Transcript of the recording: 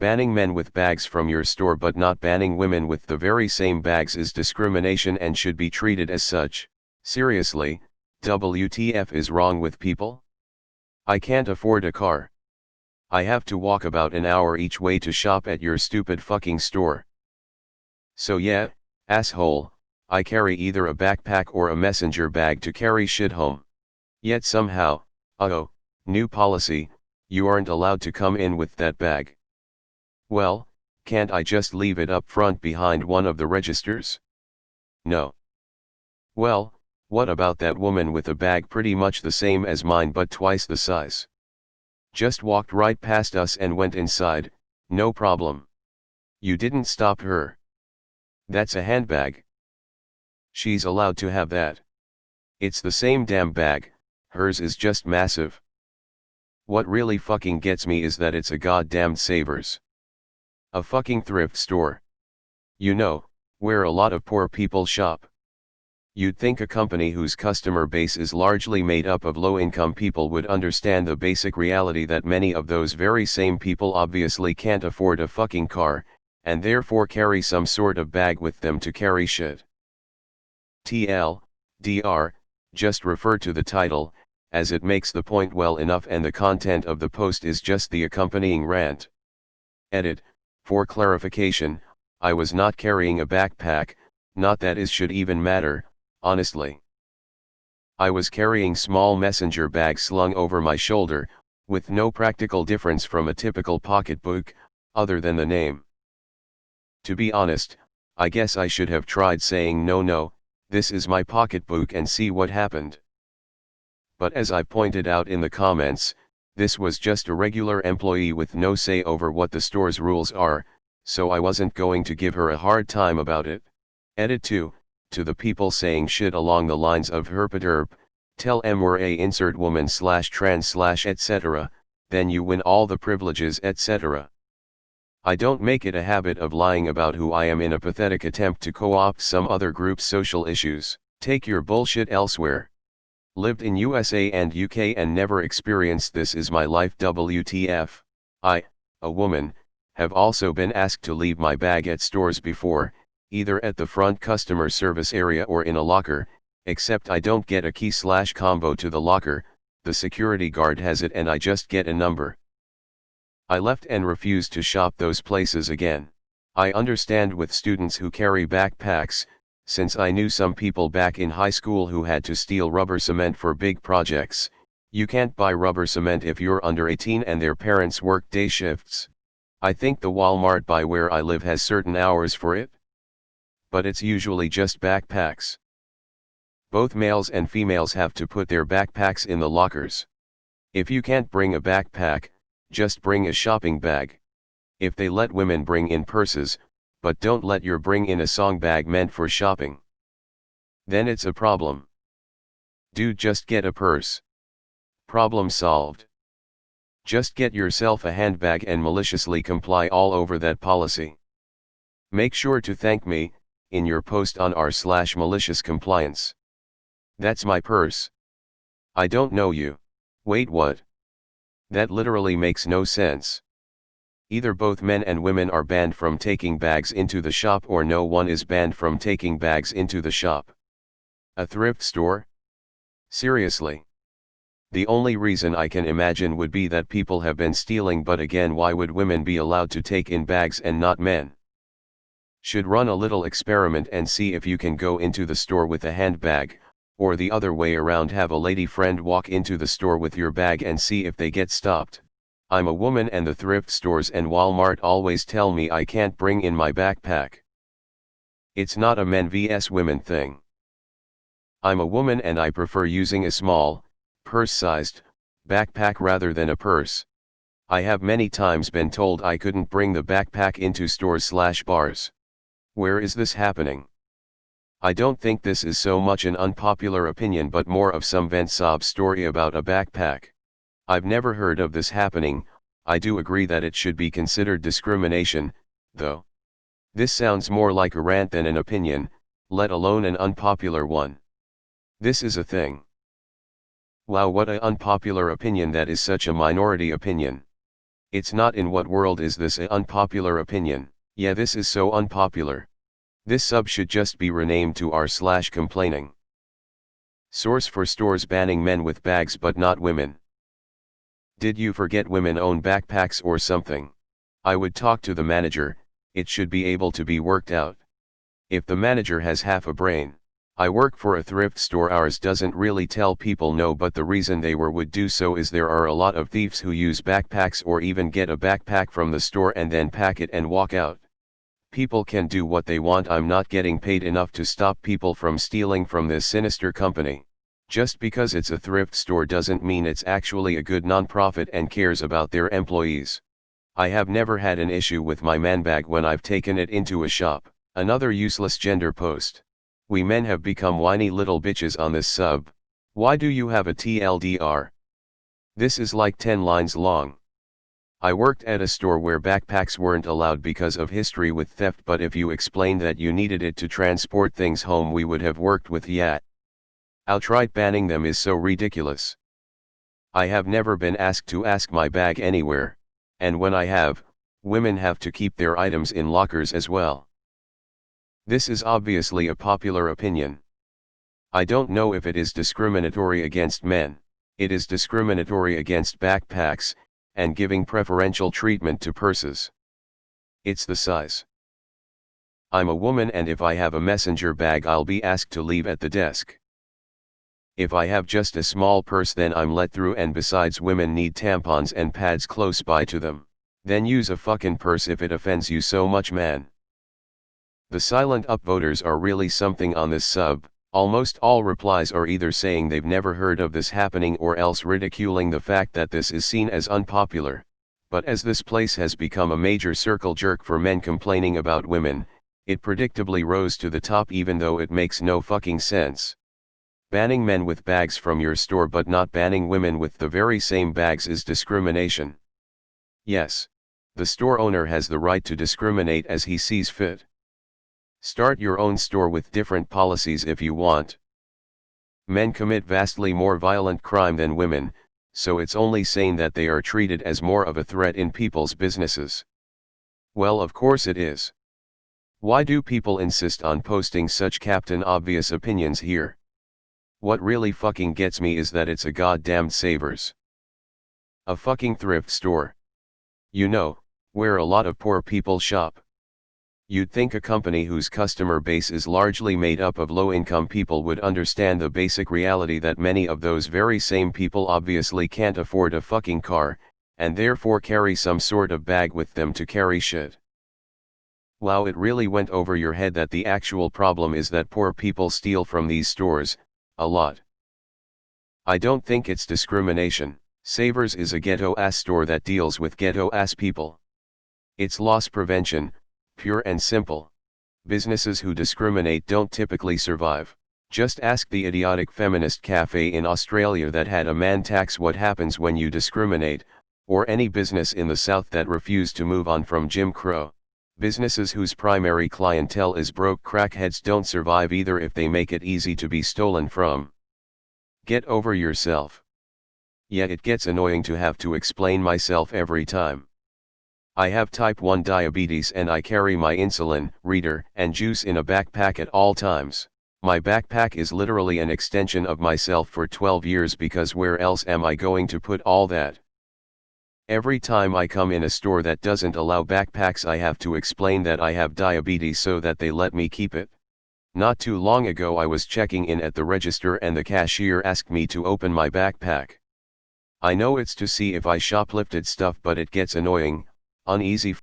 Banning men with bags from your store but not banning women with the very same bags is discrimination and should be treated as such. Seriously, WTF is wrong with people? I can't afford a car. I have to walk about an hour each way to shop at your stupid fucking store. So yeah, asshole, I carry either a backpack or a messenger bag to carry shit home. Yet somehow, new policy, you aren't allowed to come in with that bag. Well, can't I just leave it up front behind one of the registers? No. Well, what about that woman with a bag pretty much the same as mine but twice the size? Just walked right past us and went inside, no problem. You didn't stop her. That's a handbag. She's allowed to have that. It's the same damn bag, hers is just massive. What really fucking gets me is that it's a goddamned Savers. A fucking thrift store. You know, where a lot of poor people shop. You'd think a company whose customer base is largely made up of low-income people would understand the basic reality that many of those very same people obviously can't afford a fucking car, and therefore carry some sort of bag with them to carry shit. TLDR, just refer to the title, as it makes the point well enough and the content of the post is just the accompanying rant. Edit. For clarification, I was not carrying a backpack, not that it should even matter, honestly. I was carrying small messenger bags slung over my shoulder, with no practical difference from a typical pocketbook, other than the name. To be honest, I guess I should have tried saying no, this is my pocketbook and see what happened. But as I pointed out in the comments, this was just a regular employee with no say over what the store's rules are, so I wasn't going to give her a hard time about it. Edit 2, to the people saying shit along the lines of herpaderp, tell em we're a insert woman / trans / etc., then you win all the privileges etc. I don't make it a habit of lying about who I am in a pathetic attempt to co-opt some other group's social issues. Take your bullshit elsewhere. Lived in USA and UK and never experienced this is my life WTF. I, a woman, have also been asked to leave my bag at stores before, either at the front customer service area or in a locker, except I don't get a key / combo to the locker, the security guard has it and I just get a number. I left and refused to shop those places again. I understand with students who carry backpacks, since I knew some people back in high school who had to steal rubber cement for big projects. You can't buy rubber cement if you're under 18 and their parents work day shifts. I think the Walmart by where I live has certain hours for it. But it's usually just backpacks. Both males and females have to put their backpacks in the lockers. If you can't bring a backpack, just bring a shopping bag. If they let women bring in purses, but don't let you bring in a song bag meant for shopping, then it's a problem. Dude, just get a purse. Problem solved. Just get yourself a handbag and maliciously comply all over that policy. Make sure to thank me, in your post on r/malicious compliance. That's my purse. I don't know you. Wait, what? That literally makes no sense. Either both men and women are banned from taking bags into the shop or no one is banned from taking bags into the shop. A thrift store? Seriously. The only reason I can imagine would be that people have been stealing, but again, why would women be allowed to take in bags and not men? Should run a little experiment and see if you can go into the store with a handbag, or the other way around, have a lady friend walk into the store with your bag and see if they get stopped. I'm a woman and the thrift stores and Walmart always tell me I can't bring in my backpack. It's not a men vs women thing. I'm a woman and I prefer using a small, purse-sized, backpack rather than a purse. I have many times been told I couldn't bring the backpack into stores/bars. Where is this happening? I don't think this is so much an unpopular opinion but more of some vent sob story about a backpack. I've never heard of this happening. I do agree that it should be considered discrimination, though. This sounds more like a rant than an opinion, let alone an unpopular one. This is a thing. Wow, what an unpopular opinion that is, such a minority opinion. It's not. In what world is this a unpopular opinion? Yeah, this is so unpopular. This sub should just be renamed to r/complaining. Source for stores banning men with bags but not women. Did you forget women own backpacks or something? I would talk to the manager, it should be able to be worked out. If the manager has half a brain. I work for a thrift store. Ours doesn't really tell people no, but the reason they would do so is there are a lot of thieves who use backpacks or even get a backpack from the store and then pack it and walk out. People can do what they want. I'm not getting paid enough to stop people from stealing from this sinister company. Just because it's a thrift store doesn't mean it's actually a good nonprofit and cares about their employees. I have never had an issue with my man bag when I've taken it into a shop. Another useless gender post. We men have become whiny little bitches on this sub. Why do you have a TLDR? This is like 10 lines long. I worked at a store where backpacks weren't allowed because of history with theft, but if you explained that you needed it to transport things home, we would have worked with ya. Outright banning them is so ridiculous. I have never been asked to ask my bag anywhere, and when I have, women have to keep their items in lockers as well. This is obviously a popular opinion. I don't know if it is discriminatory against men. It is discriminatory against backpacks, and giving preferential treatment to purses. It's the size. I'm a woman, and if I have a messenger bag, I'll be asked to leave at the desk. If I have just a small purse, then I'm let through, and besides, women need tampons and pads close by to them. Then use a fucking purse if it offends you so much, man. The silent upvoters are really something on this sub. Almost all replies are either saying they've never heard of this happening or else ridiculing the fact that this is seen as unpopular. But as this place has become a major circle jerk for men complaining about women, it predictably rose to the top, even though it makes no fucking sense. Banning men with bags from your store but not banning women with the very same bags is discrimination. Yes, the store owner has the right to discriminate as he sees fit. Start your own store with different policies if you want. Men commit vastly more violent crime than women, so it's only sane that they are treated as more of a threat in people's businesses. Well, of course it is. Why do people insist on posting such Captain Obvious opinions here? What really fucking gets me is that it's a goddamned Savers. A fucking thrift store. You know, where a lot of poor people shop. You'd think a company whose customer base is largely made up of low-income people would understand the basic reality that many of those very same people obviously can't afford a fucking car, and therefore carry some sort of bag with them to carry shit. Wow, it really went over your head that the actual problem is that poor people steal from these stores, a lot. I don't think it's discrimination. Savers is a ghetto-ass store that deals with ghetto-ass people. It's loss prevention, pure and simple. Businesses who discriminate don't typically survive. Just ask the idiotic feminist cafe in Australia that had a man tax what happens when you discriminate, or any business in the South that refused to move on from Jim Crow. Businesses whose primary clientele is broke crackheads don't survive either if they make it easy to be stolen from. Get over yourself. Yeah, it gets annoying to have to explain myself every time. I have type 1 diabetes and I carry my insulin, reader, and juice in a backpack at all times. My backpack is literally an extension of myself for 12 years because where else am I going to put all that? Every time I come in a store that doesn't allow backpacks, I have to explain that I have diabetes so that they let me keep it. Not too long ago I was checking in at the register and the cashier asked me to open my backpack. I know it's to see if I shoplifted stuff, but it gets annoying, uneasy